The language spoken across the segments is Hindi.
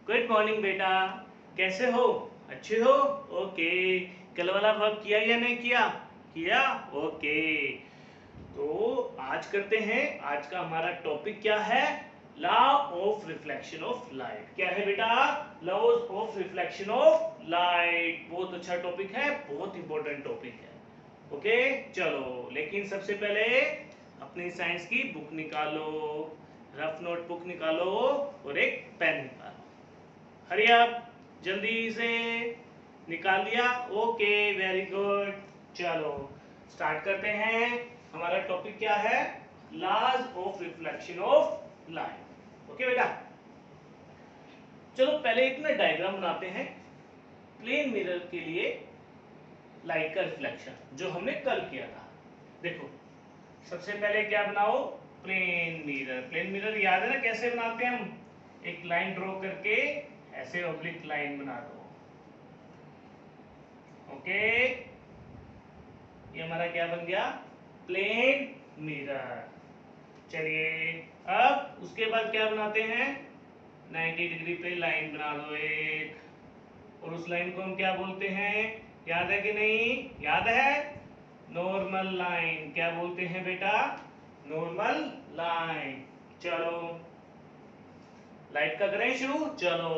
गुड मॉर्निंग बेटा। कैसे हो? अच्छे हो? ओके। कल वाला वर्क किया या नहीं किया? किया। ओके। तो आज करते हैं। आज का हमारा टॉपिक क्या है? Law of reflection of light. क्या है बेटा? Laws of reflection of light. बहुत अच्छा टॉपिक है, बहुत इंपॉर्टेंट टॉपिक है। ओके चलो, लेकिन सबसे पहले अपनी साइंस की बुक निकालो, रफ नोटबुक निकालो और एक पेन निकालो। हरी अप, जल्दी से निकाल दिया? Okay, very good. चलो स्टार्ट करते हैं। हमारा टॉपिक क्या है? Laws of reflection of light. Okay बेटा, चलो पहले एक ना डायग्राम बनाते हैं प्लेन मिरर के लिए लाइट का रिफ्लेक्शन, जो हमने कल किया था। देखो सबसे पहले क्या बनाओ? Plane mirror. प्लेन मिरर याद है ना कैसे बनाते हैं हम? एक लाइन ड्रॉ करके ऐसे ऑब्लिक लाइन बना दो। ओके, ये हमारा क्या बन गया? Plane mirror. चलिए अब उसके बाद क्या बनाते हैं? 90 डिग्री पे लाइन बना दो एक, और उस लाइन को हम क्या बोलते हैं? याद है कि नहीं? याद है? Normal line. क्या बोलते हैं बेटा? Normal line. चलो लाइट का करें शुरू। चलो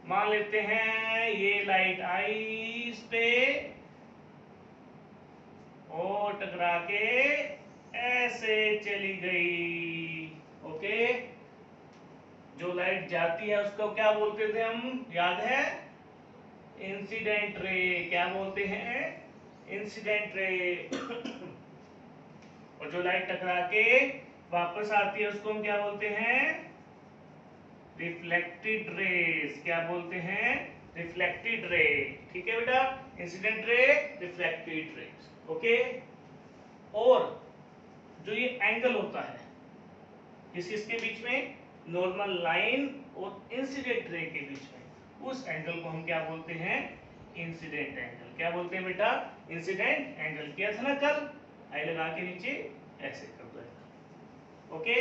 मान लेते हैं ये लाइट आई इस पे और टकरा के ऐसे चली गई। ओके, जो लाइट जाती है उसको क्या बोलते थे हम? याद है? इंसिडेंट रे। क्या बोलते हैं? Incident ray. और जो लाइट टकरा के वापस आती है उसको हम क्या बोलते हैं? Reflected raise. क्या बोलते हैं? Reflected ray. ठीक है बेटा, incident ray, reflected raise. Okay, और जो ये एंगल होता है किसके बीच में? नॉर्मल लाइन और इंसिडेंट रे के बीच में, उस एंगल को हम क्या बोलते हैं? Incident angle. क्या बोलते हैं बेटा? Incident angle. किया था ना कल? आई लगा के नीचे ऐसे कर दो ऐसा। ओके,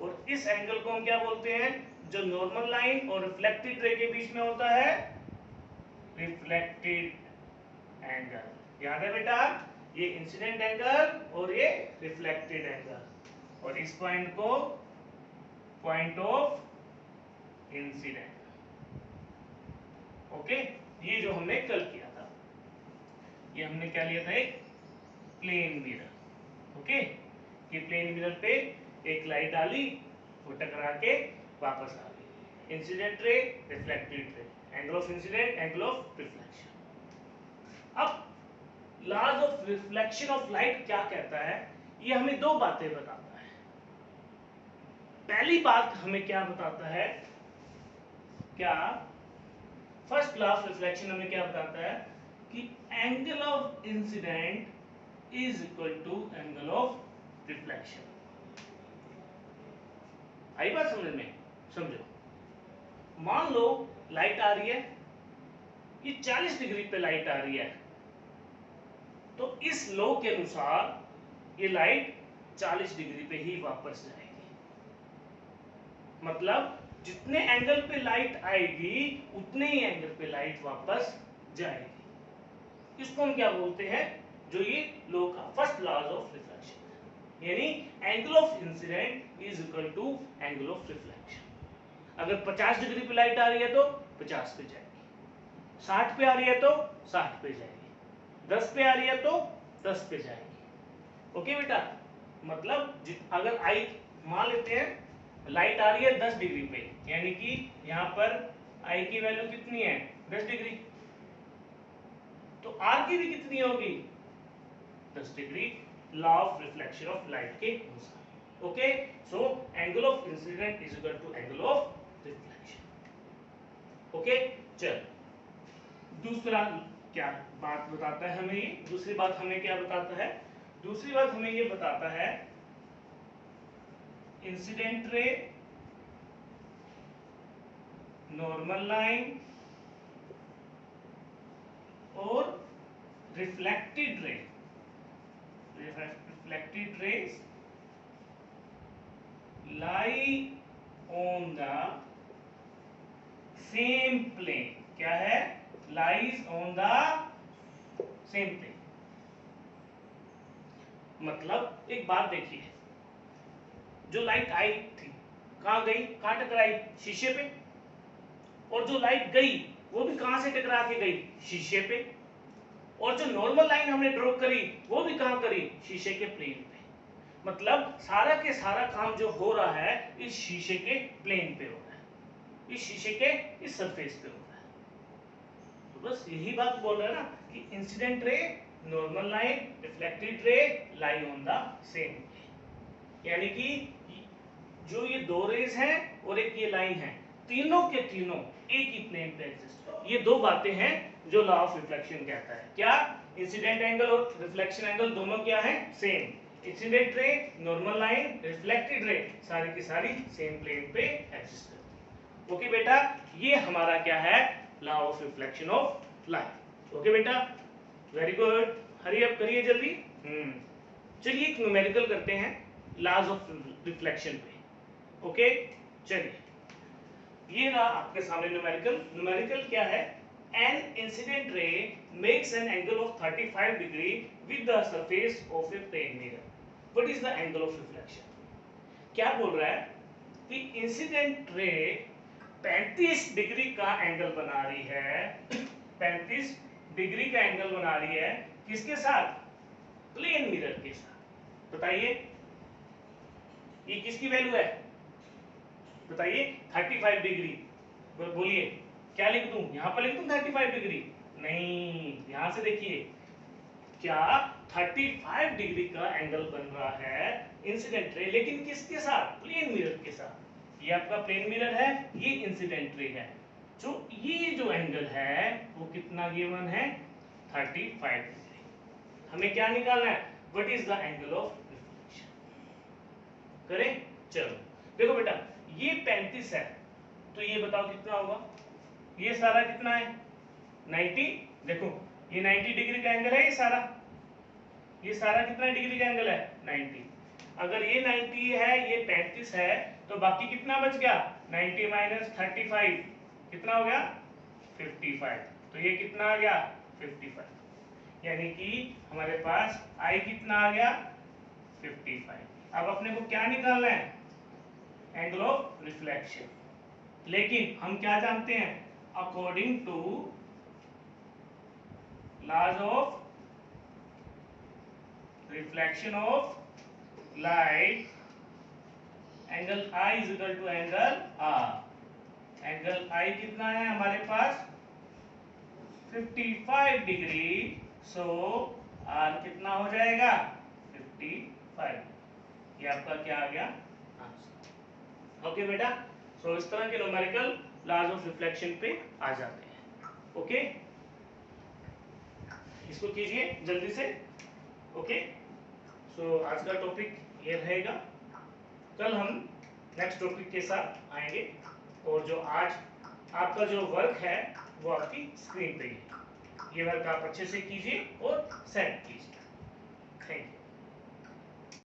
और इस एंगल को हम क्या बोलते हैं? जो नॉर्मल लाइन और रिफ्लेक्टेड रे के बीच में होता है, रिफ्लेक्टेड एंगल। याद है बेटा? ये इंसिडेंट एंगल और ये रिफ्लेक्टेड एंगल, और इस पॉइंट को पॉइंट ऑफ इंसिडेंट। ओके, ये जो हमने कल किया था, ये हमने क्या लिया था? एक प्लेन मिरर। ओके, ये प्लेन मिरर पे एक लाइट डाली, वो टकरा के वापस आ गई। Incident ray, reflected ray, angle of incident, angle of reflection. अब laws of reflection of light क्या कहता है? ये हमें दो बातें बताता है। पहली बात हमें क्या बताता है? क्या फर्स्ट लॉ ऑफ रिफ्लेक्शन हमें क्या बताता है? कि angle of incident is equal to angle of reflection. आई बात समझ में? समझो, मान लो लाइट आ रही है, ये 40 डिग्री पे लाइट आ रही है, तो इस लॉ के अनुसार ये लाइट 40 डिग्री पे ही वापस जाएगी। मतलब जितने एंगल पे लाइट आएगी उतने ही एंगल पे लाइट वापस जाएगी। इसको हम क्या बोलते हैं? जो ये लॉ का फर्स्ट लॉ ऑफ रिफ्लेक्शन, यानी angle of incident is equal to angle of reflection. अगर 50 डिग्री पे लाइट आ रही है तो 50 पे जाएगी, 60 पे आ रही है तो 60 पे जाएगी, 10 पे आ रही है तो 10 पे जाएगी। ओके बेटा, मतलब अगर आई मान लेते हैं लाइट आ रही है 10 डिग्री पे, यानी कि यहाँ पर आई की वैल्यू कितनी है? 10 डिग्री। तो आर की भी कितनी होगी? 10 degree, law of reflection of light के अनुसार। Okay, so angle of incident is equal to angle of reflection. Okay, चल दूसरा क्या बात बताता है हमें? ये दूसरी बात हमें क्या बताता है? दूसरी बात हमें ये बताता है इंसिडेंट रे, नॉर्मल लाइन और reflected ray. Reflected rays lie on the same plane. क्या है? Lies on the same plane. मतलब एक बात देखिए, जो लाइट आई थी कहां गई, कहां टकराई? शीशे पे। और जो लाइट गई वो भी कहां से टकरा के गई? शीशे पे। और जो नॉर्मल लाइन हमने ड्रॉ करी वो भी कहां करी? शीशे के प्लेन पे। मतलब सारा के सारा काम जो हो रहा है इस शीशे के प्लेन पे हो रहा है, इस शीशे के इस सरफेस पे हो रहा है। तो बस यही बात बोल रहा है ना कि incident ray, normal line, reflected ray lie on the same. यानी कि जो ये दो रेज हैं और एक ये लाइन है, तीनों के तीनों एक ही प्लेन पे एग्जिस्ट। ये दो बातें हैं जो लॉ ऑफ रिफ्लेक्शन कहता है। क्या? इंसिडेंट एंगल और रिफ्लेक्शन एंगल दोनों क्या है? Same. Incident ray, normal line, reflected ray सारी की सारी सेम प्लेन पे एग्जिस्ट करती है। ओके बेटा, ये हमारा क्या है? Law of reflection of light. Okay बेटा, वेरी गुड, हरी अप करिए जल्दी। चलिए एक न्यूमेरिकल करते हैं लॉज ऑफ रिफ्लेक्शन पे। ओके चलिए, ये रहा आपके सामने न्यूमेरिकल। न्यूमेरिकल क्या है? An incident ray makes an angle of 35 degree with the surface of a plane mirror. What is the angle of reflection? क्या बोल रहा है कि इंसिडेंट रे 35 डिग्री का एंगल बना रही है 35 डिग्री का एंगल बना रही है किसके साथ? प्लेन मिरर के साथ। बताइए ये किसकी वैल्यू है? बताइए 35 डिग्री। बोलिए क्या लिख दूं? यहां पर लिख दूं 35 डिग्री? नहीं, यहां से देखिए, क्या 35 डिग्री का एंगल बन रहा है इंसिडेंट रे, लेकिन किसके साथ? प्लेन मिरर के साथ। ये आपका प्लेन मिरर है, ये इंसिडेंट रे है। जो ये जो एंगल है वो कितना गिवन है? 35 डिग्री। हमें क्या निकालना है? What is the angle of reflection? करें? चलो देखो बेटा, ये 35 है तो ये बताओ कितना होगा? ये सारा कितना है? 90। देखो ये 90 डिग्री का एंगल है, ये सारा कितना डिग्री का एंगल है? 90। अगर ये 90 है, ये 35 है, तो बाकी कितना बच गया? 90 माइनस 35 कितना हो गया? 55। तो ये कितना आ गया? 55। यानी कि हमारे पास आई कितना आ गया? 55। अब अपने को क्या निकालना है? Angle of reflection. लेकिन हम क्या जानते हैं? According to laws of reflection of light, angle I is equal to angle R। Angle I कितना है हमारे पास? 55 डिग्री। सो R कितना हो जाएगा? 55। ये आपका क्या आ गया? आंसर। ओके बेटा, सो इस तरह के न्यूमेरिकल लॉज ऑफ रिफ्लेक्शन पे आ जाते हैं। ओके, इसको कीजिए जल्दी से। ओके, सो आज का टॉपिक ये रहेगा। कल हम नेक्स्ट टॉपिक के साथ आएंगे, और जो आज आपका जो वर्क है वो आपकी स्क्रीन पे ही है। ये वर्क आप अच्छे से कीजिए और सेंड कीजिए। Thank you.